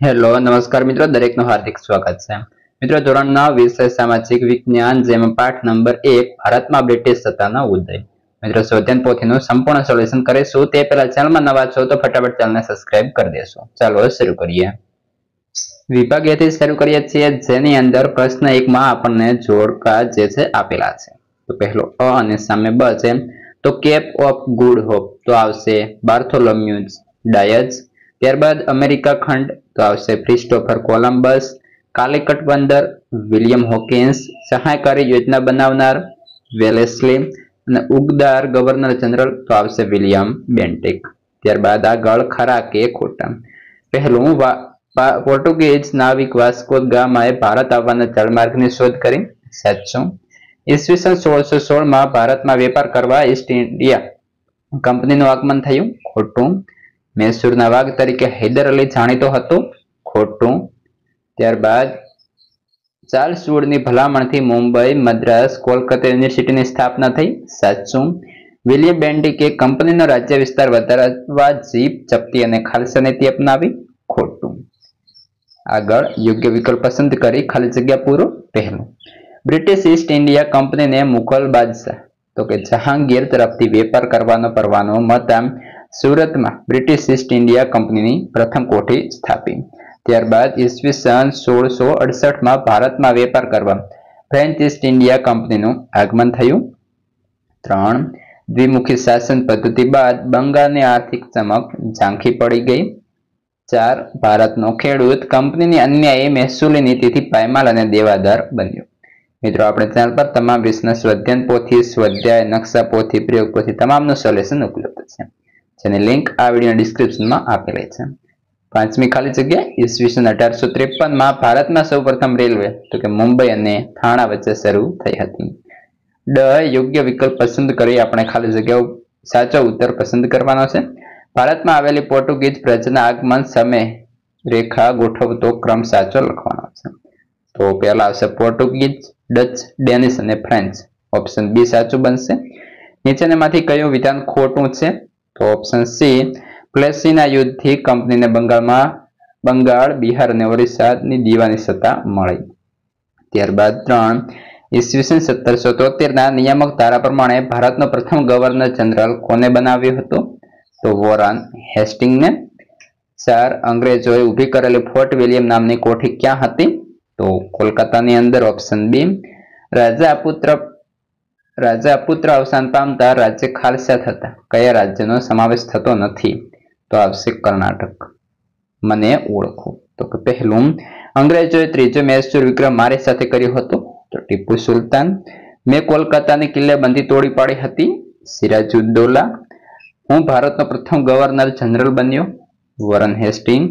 Hello નમસ્કાર મિત્રો, દરેકનું હાર્દિક સ્વાગત છે. મિત્રો ધોરણ 9 વિષય સામાજિક વિજ્ઞાન, જેમાં પાઠ નંબર 1 ભારતમાં બ્રિટિશ સત્તાનો ઉદય. મિત્રો સ્વાધ્યાય પોથીનું સંપૂર્ણ સોલ્યુશન કરીશું. તે પહેલા ચેનલમાં નવા છો તો ફટાફટ ચેનલને સબસ્ક્રાઇબ કરી દેશો. ચાલો શરૂ કરીએ. વિભાગ એથી શરૂ કરીએ છીએ, જેની અંદર પ્રશ્ન 1 માં આપણને જોડકા જે છે આપેલા છે. તો પહેલો અ અને સામે બ છે. તો કેપ ઓફ ગુડ હોપ તો આવશે બાર્થોલોમ્યુઝ ડાયઝ. ત્યારબાદ અમેરિકા ખંડ તો આવશે ક્રિસ્ટોફર કોલમ્બસ. કાલિકટ બંદર વિલિયમ હોકિન્સ. સહાયકારી યોજના બનાવનાર વેલેસ્લી. અને ઉગદાર ગવર્નર જનરલ તો આવશે વિલિયમ બેન્ટિક. ત્યારબાદ આગળ ખરા કે ખોટા. પહેલું પોર્ટુગીઝ નાવિક વાસ્કો ગામાએ ભારત આવવાના જળમાર્ગની શોધ કરી. સાચું. ઈસવીસન 1616 માં ભારતમાં વેપાર કરવા ઈસ્ટ ઇન્ડિયા કંપનીનું આગમન થયું. ખોટું. મૈસૂરના વાઘ તરીકે હૈદર અલી જાણીતો હતો. ખોટું. ત્યારબાદ ચાર્લ્સ વુડની ભલામણથી મુંબઈ, મદ્રાસ, કોલકાતા યુનિવર્સિટીની સ્થાપના થઈ. સાચું. વિલિયમ બેન્ટિકે કંપનીનો રાજ્ય વિસ્તાર વધારવા જીપ જપ્તી અને ખાલસા નીતિ અપનાવી. ખોટું. આગળ યોગ્ય વિકલ્પ પસંદ કરી ખાલી જગ્યા પૂરો. પહેલું બ્રિટિશ ઈસ્ટ ઇન્ડિયા કંપનીને મુઘલ બાદશાહ તો કે જહાંગીર તરફથી વેપાર કરવાનો પરવાનો મળતા સુરતમાં બ્રિટિશ ઈસ્ટ ઇન્ડિયા કંપનીની પ્રથમ કોઠી સ્થાપી. ત્યારબાદ ઈસવીસન 1668 માં ભારતમાં વેપાર કરવા ફ્રેન્ચ ઈસ્ટ ઇન્ડિયા કંપનીનું આગમન થયું. 3 દ્વિમુખી શાસન પદ્ધતિ બાદ બંગાળની આર્થિક ચમક ઝાંખી પડી ગઈ. 4 ભારતનો ખેડૂત કંપનીની અન્યાયી મહેસૂલી નીતિથી પાયમાલ અને દેવાદાર બન્યો. મિત્રો આપણે ચેનલ પર તમામ વિષયના સ્વાધ્યાય પોથી, સ્વાધ્યાય નકશા પોથી, પ્રયોગ પોથી તમામનું સોલ્યુશન ઉપલબ્ધ છે, જેની લિંક આ વિડીયોના ડિસ્ક્રિપ્શનમાં આપેલી છે. 5મી ખાલી જગ્યા ઈસવીસન 1853 માં ભારતમાં સૌપ્રથમ રેલવે તો કે મુંબઈ અને થાણા વચ્ચે શરૂ થઈ હતી. યોગ્ય વિકલ્પ પસંદ કરી આપણે ખાલી જગ્યાઓ સાચો ઉત્તર પસંદ કરવાનો છે. ભારતમાં આવેલી પોર્ટુગીઝ પ્રજાના આગમન સમય રેખા ગોઠવતો ક્રમ સાચો લખવાનો છે. તો પહેલા આવશે પોર્ટુગીઝ, ડચ, ડેનિશ અને ફ્રેન્ચ. ઓપ્શન બી સાચું બનશે. નીચેનામાંથી કયું વિધાન ખોટું છે? તો ઓપ્શન સી પ્લેસીના યુદ્ધથી કંપનીને બંગાળ, બિહાર અને ઓરિસ્સાની દીવાની સત્તા મળી. ત્યારબાદ 3 ઈસવીસન 1773 ના નિયામક ધારા પ્રમાણે ભારતનો પ્રથમ ગવર્નર જનરલ કોને બનાવ્યો હતો? તો વોરન હેસ્ટિંગને. 4 અંગ્રેજોએ ઊભી કરેલી ફોર્ટ વિલિયમ નામની કોઠી ક્યાં હતી? તો કોલકાતાની અંદર. Option B. રાજા પુત્ર અવસાન પામતા રાજ્ય ખાલસા થતા કયા રાજ્યનો સમાવેશ થતો નથી? તો આવશે કર્ણાટક. મને ઓળખો. તો પહેલું અંગ્રેજોએ ત્રીજો મૈસૂર વિગ્રહ મારી સાથે કર્યો હતો? તો ટીપુ સુલતાન. મેં કોલકાતાની કિલ્લેબંધી તોડી પાડી હતી? સિરાજુદ્દૌલા. હું ભારતનો પ્રથમ ગવર્નર જનરલ બન્યો? Warren Hastings.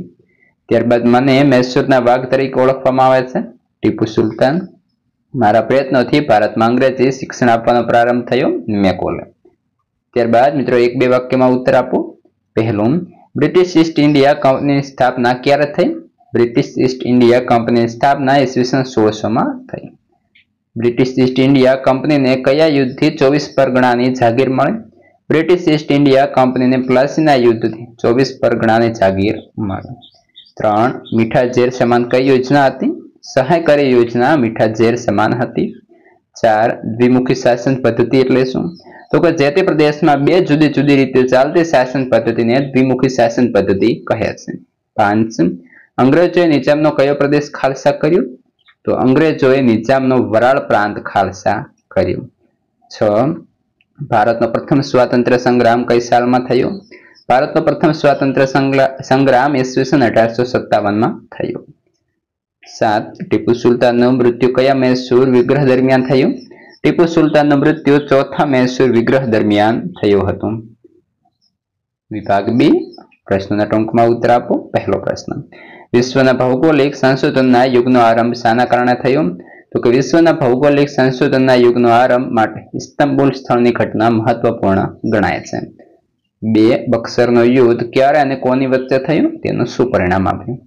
ત્યારબાદ મને મૈસૂરના વાઘ તરીકે ઓળખવામાં આવે છે? ટીપુ સુલતાન. મારા પ્રયત્નોથી ભારતમાં અંગ્રેજી શિક્ષણ આપવાનો પ્રારંભ થયો? મેકોલે. ત્યારબાદ મિત્રો 1-2 વાક્યમાં ઉત્તર આપો. પહેલું બ્રિટિશ ઈસ્ટ ઇન્ડિયા કંપનીની સ્થાપના ક્યારે થઈ? બ્રિટિશ ઈસ્ટ ઇન્ડિયા કંપનીની સ્થાપના ઈસવીસન 1600 માં થઈ. બ્રિટિશ ઈસ્ટ ઇન્ડિયા કંપનીને કયા યુદ્ધથી 24 પરગણાની જાગીર મળી? બ્રિટિશ ઈસ્ટ ઇન્ડિયા કંપનીને પ્લાસીના યુદ્ધથી 24 પરગણાની જાગીર મળી. 3 મીઠા ઝેર સમાન કઈ યોજના હતી? સહાયકારી યોજના મીઠા ઝેર સમાન હતી. 4 દ્વિમુખી શાસન પદ્ધતિ એટલે શું? તો કે જે તે પ્રદેશમાં 2 જુદી જુદી રીતે ચાલતી શાસન પદ્ધતિને દ્વિમુખી શાસન પદ્ધતિ કહે છે. 5 અંગ્રેજોએ નિજામનો કયો પ્રદેશ ખાલસા કર્યો? તો અંગ્રેજોએ નિજામનો વરાળ પ્રાંત ખાલસા કર્યો. 6 ભારતનો પ્રથમ સ્વાતંત્ર્ય સંગ્રામ કઈ સાલમાં થયો? ભારતનો પ્રથમ સ્વાતંત્ર્ય સંગ્રામ ઈસવીસન 1857 માં થયો. 7 ટીપુ સુલતાનનું મૃત્યુ કયા મૈસૂર વિગ્રહ દરમિયાન થયું? ટીપુ સુલતાનનું મૃત્યુ ચોથા મૈસૂર વિગ્રહ દરમિયાન થયું હતું. વિભાગ બી પ્રશ્નોના ટૂંકમાં ઉત્તર આપો. પહેલો પ્રશ્ન વિશ્વના ભૌગોલિક સંશોધનના યુગનો આરંભ શાના કારણે થયો? તો કે વિશ્વના ભૌગોલિક સંશોધનના યુગનો આરંભ માટે ઇસ્તંબુલ સ્થળની ઘટના મહત્વપૂર્ણ ગણાય છે. 2 બક્સરનું યુદ્ધ ક્યારે અને કોની વચ્ચે થયું? તેનું શું પરિણામ આપ્યું?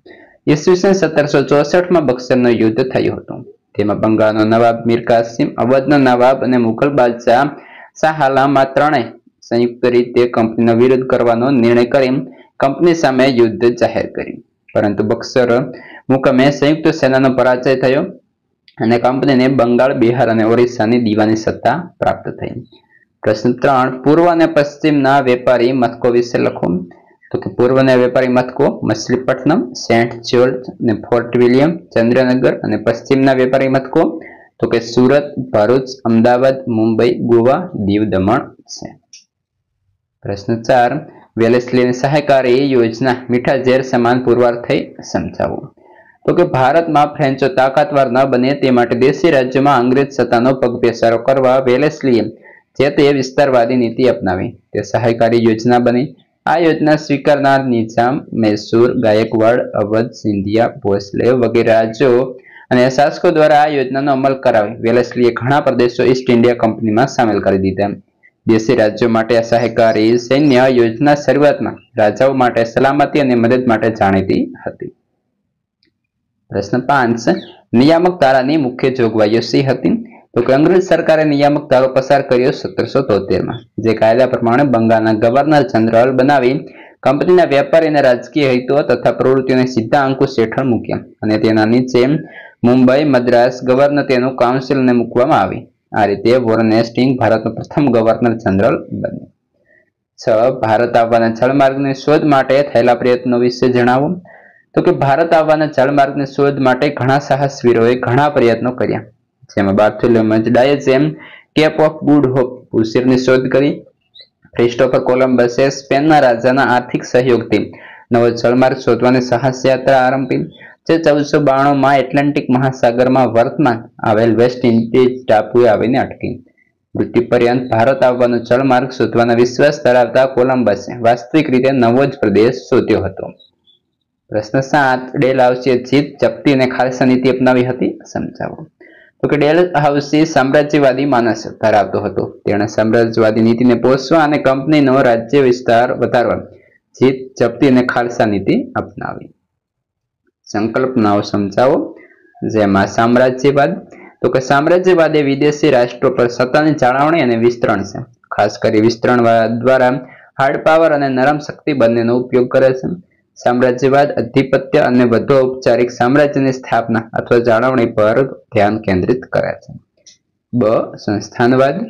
ઈસવીસન 1764 માં બક્સરનું યુદ્ધ થયું હતું. તેમાં બંગાળનો નવાબ મીર કાસિમ, અવધનો નવાબ અને મુઘલ બાદશાહ શાહ આલમ આ ત્રણેય સંયુક્ત રીતે કંપનીનો વિરોધ કરવાનો નિર્ણય કરી કંપની સામે યુદ્ધ જાહેર કર્યું. પરંતુ બક્સર મુકામે સંયુક્ત સેનાનો પરાજય થયો અને કંપનીને બંગાળ, બિહાર અને ઓરિસ્સાની દીવાની સત્તા પ્રાપ્ત થઈ. પ્રશ્ન 3. પૂર્વ અને પશ્ચિમના વેપારી મથકો વિશે લખો. તો કે પૂર્વના વેપારી મથકો મછલીપટ્ટનમ, સેન્ટ જ્યોર્જ અને ફોર્ટ વિલિયમ, ચંદ્રનગર. અને પશ્ચિમના વેપારી મથકો તો કે સુરત, ભરૂચ, અમદાવાદ, મુંબઈ, ગોવા, દીવ, દમણ છે. પ્રશ્ન 4. વેલેસ્લીની સહાયકારી યોજના મીઠા ઝેર સમાન પુરવાર થઈ, સમજાવો. તો કે ભારતમાં ફ્રેન્ચો તાકાતવાર ન બને તે માટે દેશી રાજ્યોમાં અંગ્રેજ સત્તાનો પગપેસારો કરવા વેલેસ્લીએ જે તે વિસ્તારવાદી નીતિ અપનાવી. તે સહાયકારી યોજના બની. આ યોજના સ્વીકારનાર નિઝામ, મૈસૂર, ગાયકવાડ, અવધ, સિંધિયા, ભોસલે વગેરે રાજ્યો અને શાસકો દ્વારા આ યોજનાનો અમલ કરાવી. વેલેસ્લીએ ઘણા પ્રદેશો ઈસ્ટ ઇન્ડિયા કંપનીમાં સામેલ કરી દીધા. દેશી રાજ્યો માટે આ સહાયકારી સૈન્ય યોજના શરૂઆતમાં રાજાઓ માટે સલામતી અને મદદ માટે જાણીતી હતી. પ્રશ્ન 5. નિયામક ધારાની મુખ્ય જોગવાઈઓ શી હતી? તો કે અંગ્રેજ સરકારે નિયામક ધારો પસાર કર્યો 1773માં, જે કાયદા પ્રમાણે બંગાળના ગવર્નર જનરલ બનાવી કંપનીના વેપારી અને રાજકીય હિતો તથા પ્રવૃત્તિઓને સીધા અંકુશ હેઠળ મૂક્યા અને તેના નીચે મુંબઈ, મદ્રાસ ગવર્નર તેનું કાઉન્સિલને મૂકવામાં આવી. આ રીતે વોરેન હેસ્ટિંગ ભારતનો પ્રથમ ગવર્નર જનરલ બન્યો. 6. ભારત આવવાના જળમાર્ગની શોધ માટે થયેલા પ્રયત્નો વિશે જણાવો. તો કે ભારત આવવાના જળમાર્ગની શોધ માટે ઘણા સાહસવીરોએ ઘણા પ્રયત્નો કર્યા, જેમાં બાર્થોલોમેવ ડાયઝે કેપ ઓફ ગુડ હોપ ઉછેરની શોધ કરી. ક્રિસ્ટોફર કોલંબસે સ્પેનના રાજાના આર્થિક સહયોગથી નવો જળમાર્ગ શોધવાની સાહસ યાત્રા આરંભી, જે 1492માં એટલાન્ટિક મહાસાગરમાં વર્તમાન આવેલ વેસ્ટ ઇન્ડિઝ ટાપુએ આવીને અટકી. મૃત્યુ પર્યંત ભારત આવવાનો જળમાર્ગ શોધવાના વિશ્વાસ ધરાવતા કોલંબસે વાસ્તવિક રીતે નવો જ પ્રદેશ શોધ્યો હતો. પ્રશ્ન 7. ડેલ હાઉસીએ જીત, જપ્તી અને ખાલસા નીતિ અપનાવી હતી, સમજાવો. તો કે ડેલ હાઉસી સામ્રાજ્યવાદી માનસ ધરાવતો હતો. તેણે સામ્રાજ્યવાદી નીતિને પોષવા અને કંપનીનો રાજ્ય વિસ્તાર વધારવા જીત, જપ્તી અને ખાલસા નીતિ અપનાવી. સંકલ્પનાઓ સમજાવો. જેમાં સામ્રાજ્યવાદ તો કે સામ્રાજ્યવાદ એ વિદેશી રાષ્ટ્રો પર સત્તાની જાળવણી અને વિસ્તરણ છે. ખાસ કરી વિસ્તરણવાદ દ્વારા હાર્ડ પાવર અને નરમ શક્તિ બંનેનો ઉપયોગ કરે છે. સામ્રાજ્યવાદ અધિપત્ય અને વધુ ઔપચારિક સામ્રાજ્યની સ્થાપના અથવા જાળવણી પર ધ્યાન કેન્દ્રિત કરે છે. બ. સંસ્થાનવાદ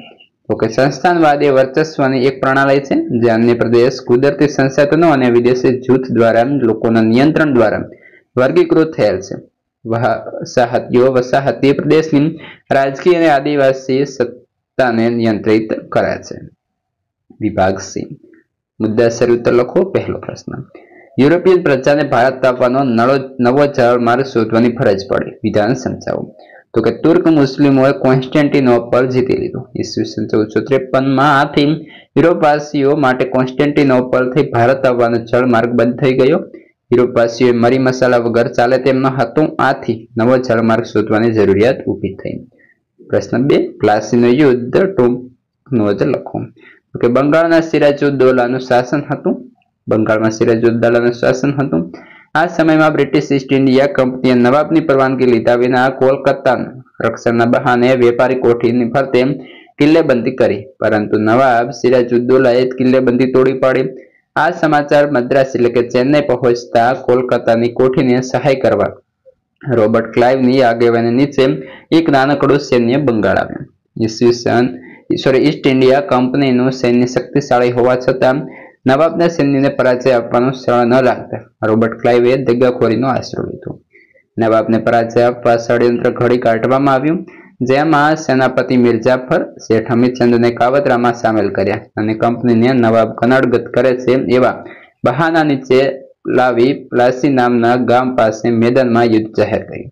તો કે સંસ્થાનવાદ એ વર્ચસ્વની એક પ્રણાલી છે જે અન્ય પ્રદેશ, કુદરતી સંસાધનો અને વિદેશી જૂથ દ્વારા લોકોના નિયંત્રણ દ્વારા વર્ગીકૃત થયેલ છે. વસાહતીય પ્રદેશની રાજકીય અને આદિવાસી સત્તાને નિયંત્રિત કરે છે. વિભાગ સી. મુદ્દાસર ઉત્તર લખો. પહેલો પ્રશ્ન. યુરોપિયન પ્રજાને ભારત આવવાનો નવો જળમાર્ગ શોધવાની ફરજ પડી. વિધાન સમજાવો. તો કે તુર્ક મુસ્લિમોએ કોન્સ્ટેન્ટિનોપલ જીતી લીધું. ઈસવીસન 1453માં આથી યુરોપવાસીઓ માટે કોન્સ્ટેન્ટિનોપલથી ભારત આવવાનો જળમાર્ગ બંધ થઈ ગયો. યુરોપવાસીઓએ મરી મસાલા વગર ચાલે તેમ ન હતું. આથી નવો જળમાર્ગ શોધવાની જરૂરિયાત ઊભી થઈ. પ્રશ્ન 2. પ્લાસીનું યુદ્ધ ટૂંકનો જ લખો. તો કે બંગાળના સિરાજુદ્દૌલાનું શાસન હતું. બંગાળમાં સિરાજુદ્દૌલાનું શાસન હતું. આ સમયમાં બ્રિટિશ ઈસ્ટ ઇન્ડિયા કંપનીએ નવાબની પરવાનગી લીધા વિના કોલકાતાના રક્ષણના બહાને વેપારી કોઠીની ફરતે કિલ્લેબંધી કરી, પરંતુ નવાબ સિરાજુદ્દૌલાએ કિલ્લેબંધી તોડી પાડી. આ સમાચાર મદ્રાસ એટલે કે ચેન્નઈ પહોંચતા કોલકાતાની કોઠીને સહાય કરવા રોબર્ટ ક્લાઇવની આગેવાની નીચે એક નાનકડું સૈન્ય બંગાળ આવ્યું. ઈસ્ટ ઇન્ડિયા કંપનીનું સૈન્ય શક્તિશાળી હોવા છતાં નવાબના સૈન્યને પરાજય આપવાનું સરળ ન લાગતા રોબર્ટ ક્લાઇવે દગાખોરીનો આશરો લીધો. નવાબને પરાજય આપવા ષડયંત્ર ઘડી કાઢવામાં આવ્યું, જેમાં સેનાપતિ મિર્જાફર શેઠ હમીરચંદને કાવતરામાં સામેલ કર્યા અને કંપનીને નવાબ કનડગત કરે છે એવા બહાના નીચે લાવી પ્લાસી નામના ગામ પાસે મેદાનમાં યુદ્ધ જાહેર કર્યું.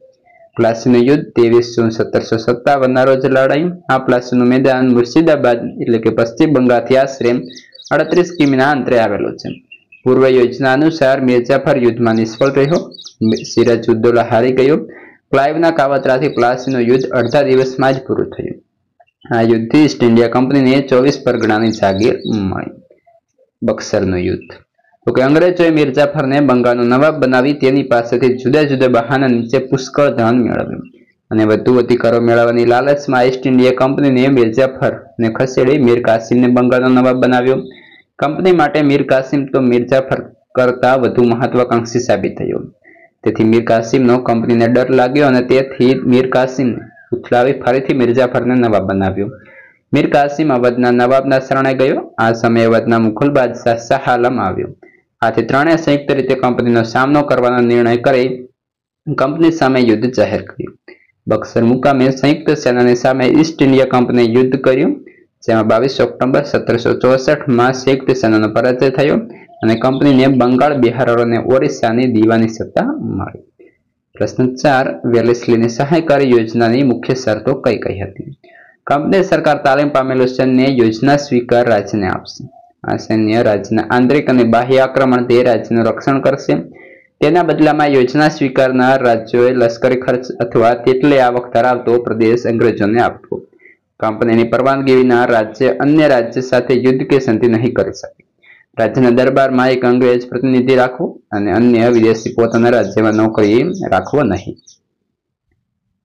પ્લાસીનું યુદ્ધ 23 જૂન 1757ના રોજ લડાયું. આ પ્લાસીનું મેદાન મુર્શિદાબાદ એટલે કે પશ્ચિમ બંગાળથી આશરે 38 કિમીના અંતરે આવેલું છે. પૂર્વ યોજના અનુસાર મિર્જાફર યુદ્ધમાં નિષ્ફળ રહ્યો. સિરાજુદ્દૌલા હારી ગયો. ક્લાઇવના કાવતરાથી પ્લાસીનું યુદ્ધ અડધા દિવસમાં જ પૂરું થયું. આ યુદ્ધથી ઈસ્ટ ઇન્ડિયા કંપનીને 24 પરગણાની જાગીર મળી. બક્સરનું યુદ્ધ તો કે અંગ્રેજોએ મિર્જાફરને બંગાળનો નવાબ બનાવી તેની પાસેથી જુદા જુદા બહાના નીચે પુષ્કળ ધન મેળવ્યું અને વધુ અધિકારો મેળવવાની લાલચમાં ઈસ્ટ ઇન્ડિયા કંપનીને મિર્જાફરને ખસેડી મીર કાસિમને બંગાળનો નવાબ બનાવ્યો. કંપની માટે મીર કાસિમ તો મિર્જાફર કરતા વધુ મહત્વાકાંક્ષી સાબિત થયો. તેથી મીર કાસિમનો કંપનીને ડર લાગ્યો અને તેથી મીર કાસિમને ઉથલાવી ફરીથી મિર્જાફરને નવાબ બનાવ્યો. મીર કાસિમ અવધના નવાબના શરણે ગયો. આ સમયે અવધના મુઘલ બાદશાહ શાહ આલમ આવ્યો. આથી ત્રણેય સંયુક્ત રીતે કંપનીનો સામનો કરવાનો નિર્ણય કરી કંપની સામે યુદ્ધ જાહેર કર્યું. બક્સર મુકામે સંયુક્ત સેનાની સામે ઈસ્ટ ઇન્ડિયા કંપનીએ યુદ્ધ કર્યું, જેમાં 22 ઓક્ટોબર 1764માં સંયુક્ત સેનાનો પરાજય થયો અને કંપનીને બંગાળ, બિહાર અને ઓરિસ્સાની દીવાની સત્તા મળી. પ્રશ્ન 4. વેલેસ્લીની સહાયકારી યોજનાની મુખ્ય શરતો કઈ કઈ હતી? કંપની સરકાર તાલીમ પામેલું સૈન્ય યોજના સ્વીકાર રાજ્યને આપશે. આ સૈન્ય રાજ્યના આંતરિક અને બાહ્ય આક્રમણથી રાજ્યનું રક્ષણ કરશે. તેના બદલામાં યોજના સ્વીકારનાર રાજ્યોએ લશ્કરી ખર્ચ અથવા તેટલી આવક ધરાવતો પ્રદેશ અંગ્રેજોને આપવો. કંપનીની પરવાનગી વિના રાજ્ય અન્ય રાજ્ય સાથે યુદ્ધ કે સંધિ નહીં કરી શકે. રાજ્યના દરબારમાં એક અંગ્રેજ પ્રતિનિધિ રાખવો અને અન્ય વિદેશી પોતાના રાજ્યમાં નોકરી રાખવો નહીં.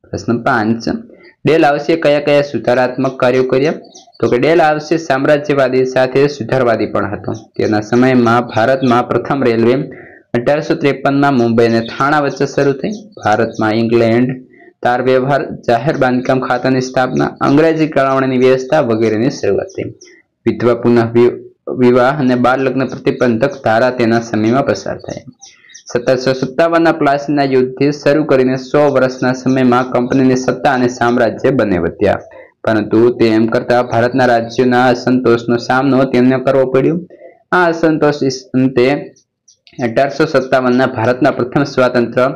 પ્રશ્ન 5. ડેલ હાઉસે કયા કયા સુધારાત્મક કાર્યો કર્યા? તો કે ડેલ હાઉસે સામ્રાજ્યવાદી સાથે સુધારવાદી પણ હતો. તેના સમયમાં ભારતમાં પ્રથમ રેલવે 1853માં મુંબઈ અને થાણા વચ્ચે શરૂ થઈ. ભારતમાં ઇંગ્લેન્ડ તાર વ્યવહાર, જાહેર બાંધકામ ખાતાની સ્થાપના, અંગ્રેજી કળાવણીની વ્યવસ્થા વગેરેની શરૂઆત થઈ. વિધવા પુનઃ વિવાહ અને બાળ લગ્ન પ્રતિબંધક ધારા તેના સમયમાં પસાર થઈ. 1757ના પ્લાસીના યુદ્ધથી શરૂ કરીને 100 વર્ષના સમયમાં કંપનીની સત્તા અને સામ્રાજ્ય બંને વધ્યા, પરંતુ તેમ કરતા ભારતના રાજ્યોના અસંતોષનો સામનો તેમને કરવો પડ્યો. આ અસંતોષ અંતે 1857ના ભારતના પ્રથમ સ્વાતંત્ર્ય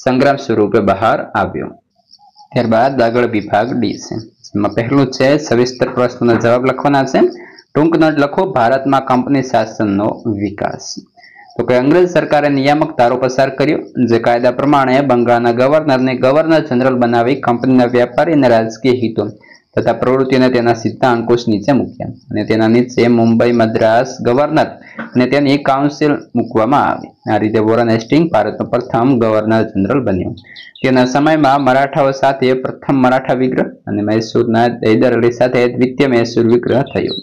સંગ્રામ સ્વરૂપે બહાર આવ્યો. ત્યારબાદ આગળ વિભાગ ડી છે, જેમાં પહેલું છે સવિસ્તર પ્રશ્નોના જવાબ લખવાના છે. ટૂંક નોટ લખો. ભારતમાં કંપની શાસનનો વિકાસ. તો કે અંગ્રેજ સરકારે નિયામક ધારો પસાર કર્યો, જે કાયદા પ્રમાણે બંગાળના ગવર્નરને ગવર્નર જનરલ બનાવી કંપનીના વ્યાપારી અને રાજકીય હિતો તથા પ્રવૃત્તિઓને તેના સીધા અંકુશ નીચે મૂક્યા અને તેના નીચે મુંબઈ, મદ્રાસ ગવર્નર અને તેની કાઉન્સિલ મૂકવામાં આવી. આ રીતે વોરન હેસ્ટિંગ ભારતનો પ્રથમ ગવર્નર જનરલ બન્યો. તેના સમયમાં મરાઠાઓ સાથે પ્રથમ મરાઠા વિગ્રહ અને મૈસૂરના હૈદર અલી સાથે દ્વિતીય મૈસૂર વિગ્રહ થયો.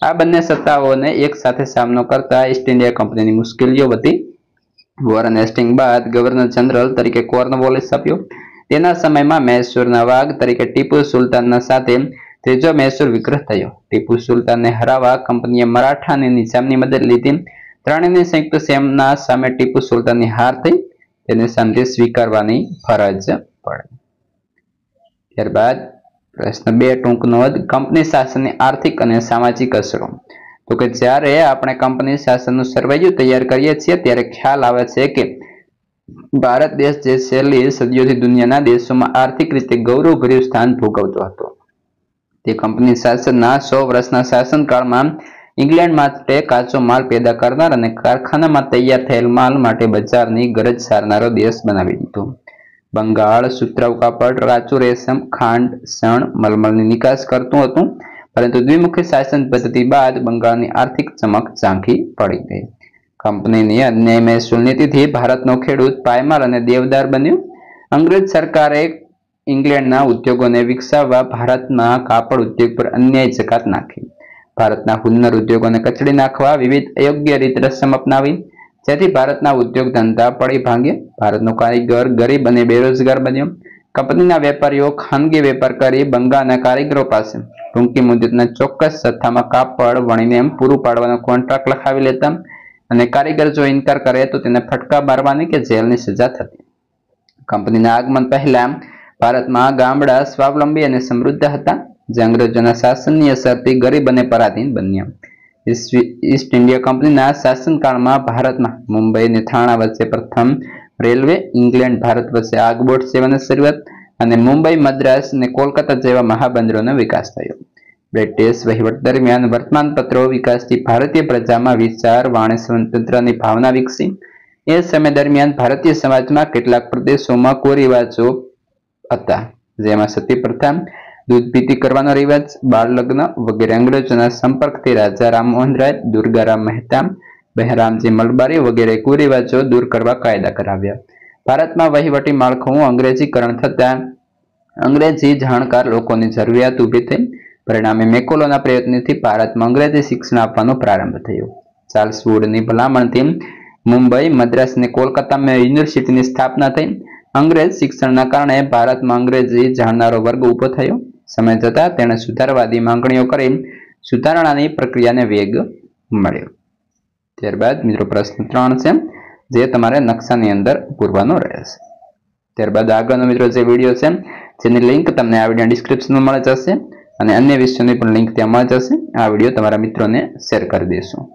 આ બંને સત્તાઓને એક સાથે સામનો કરતા ઈસ્ટ ઇન્ડિયા કંપનીની મુશ્કેલીઓ વધી. વોરન હેસ્ટિંગ બાદ ગવર્નર જનરલ તરીકે કોર્નવોલિસ આપ્યો. તેના સમયમાં મૈસૂરના વાઘ તરીકે ટીપુ સુલતાનના સાથે ત્રીજો મૈસૂર વિગ્રહ થયો. ટીપુ સુલતાનને હરાવવા કંપનીએ મરાઠા અને નિઝામની મદદ લીધી. ત્રણેયની સંયુક્ત સેના સામે ટીપુ સુલતાનની હાર થઈ. તેને શાંતિ સ્વીકારવાની ફરજ પડી. ત્યારબાદ પ્રશ્ન 2 ટૂંક નોંધ. કંપની શાસનની આર્થિક અને સામાજિક અસરો. તો કે જ્યારે આપણે કંપની શાસનનું સર્વેયુ તૈયાર કરીએ છીએ ત્યારે ખ્યાલ આવે છે કે ભારત દેશ જે છેલ્લી સદીઓથી દુનિયાના દેશોમાં આર્થિક રીતે ગૌરવભર્યું સ્થાન ભોગવતો હતો, તે કંપની શાસનના 100 વર્ષના શાસનકાળમાં ઇંગ્લેન્ડ માટે કાચો માલ પેદા કરનાર અને કારખાનામાં તૈયાર થયેલ માલ માટે બજારની ગરજ સારનારો દેશ બનાવી દીધો. બંગાળ સુતરાઉ કાપડ, રાચું રેશમ, ખાંડ, શણ, મલમલની નિકાસ કરતું હતું, પરંતુ દ્વિમુખી શાસન પદ્ધતિ બાદ બંગાળની આર્થિક ચમક ઝાંખી પડી ગઈ. કંપનીની અન્યાયી મહેસૂલ નીતિથી ભારતનો ખેડૂત પાયમાલ અને દેવદાર બન્યો. અંગ્રેજ સરકારે ઇંગ્લેન્ડના ઉદ્યોગોને વિકસાવવા ભારતમાં કાપડ ઉદ્યોગ પર અન્યાયી જકાત નાખી. ભારતના હુન્નર ઉદ્યોગોને કચડી નાખવા વિવિધ અયોગ્ય રીત રસમ અપનાવી, જેથી ભારતના ઉદ્યોગ ધંધા પડી ભાંગ્યા. ભારતનો કારીગર ગરીબ અને બેરોજગાર બન્યો. કંપનીના વેપારીઓ ખાનગી વેપાર કરી બંગાળના કારીગરો પાસે ટૂંકી મુદતના ચોક્કસ જથ્થામાં કાપડ વણીને પૂરું પાડવાનો કોન્ટ્રાક્ટ લખાવી લેતા અને કારીગર જો ઇનકાર કરે તો તેને ફટકા મારવાની કે જેલની સજા થતી. કંપનીના આગમન પહેલા ભારતમાં ગામડા સ્વાવલંબી અને સમૃદ્ધ હતા, જે અંગ્રેજોના શાસનની અસરથી ગરીબ અને પરાધીન બન્યા. ઈસ્ટ ઇન્ડિયા કંપનીના શાસનકાળમાં ભારતમાં મુંબઈ અને થાણા વચ્ચે પ્રથમ રેલવે, ઇંગ્લેન્ડ ભારત વચ્ચે આગબોટ સેવાની શરૂઆત અને મુંબઈ, મદ્રાસ અને કોલકાતા જેવા મહાબંદરોનો વિકાસ થયો. બ્રિટિશ વહીવટ દરમિયાન વર્તમાનપત્રો વિકાસથી ભારતીય પ્રજામાં વિચાર, વાણી સ્વતંત્રની ભાવના વિકસી. એ સમય દરમિયાન ભારતીય સમાજમાં કેટલાક પ્રદેશોમાં કુરિવાજો હતા, જેમાં સતી પ્રથા, દૂધપીતી કરવાનો રિવાજ, બાળ લગ્ન વગેરે અંગ્રેજોના સંપર્કથી રાજા રામમોહન રાય, દુર્ગારામ મહેતા, બહેરામજી મલબારી વગેરે કુરિવાજો દૂર કરવા કાયદા કરાવ્યા. ભારતમાં વહીવટી માળખું અંગ્રેજીકરણ થતાં અંગ્રેજી જાણકાર લોકોની જરૂરિયાત ઊભી થઈ. પરિણામે મેકોલોના પ્રયત્નથી ભારતમાં અંગ્રેજી શિક્ષણ આપવાનો પ્રારંભ થયો. ચાર્લ્સ વુડની ભલામણથી मुंबई, मद्रास ने कोलकाता में यूनिवर्सिटी की स्थापना थई। अंग्रेज शिक्षणना कारणे भारतमां अंग्रेजी जाणनारो वर्ग उभो थयो। समय जता तेणे सुधारवादी मागणीओ करी सुधारणानी प्रक्रियाने वेग मळ्यो। त्यारबाद मित्रों प्रश्न 3 छे जे तमारे नक्शानी अंदर पूरवानो रहेशे। त्यारबाद आगळनो मित्रों जे विडियो छे जेनी लिंक तमने आ विडियो डिस्क्रिप्शन में मळी जशे अने अन्य विषयोनी पण लिंक त्यां मळी जशे। आ विडियो तमारा मित्रोने शेर करी देशो।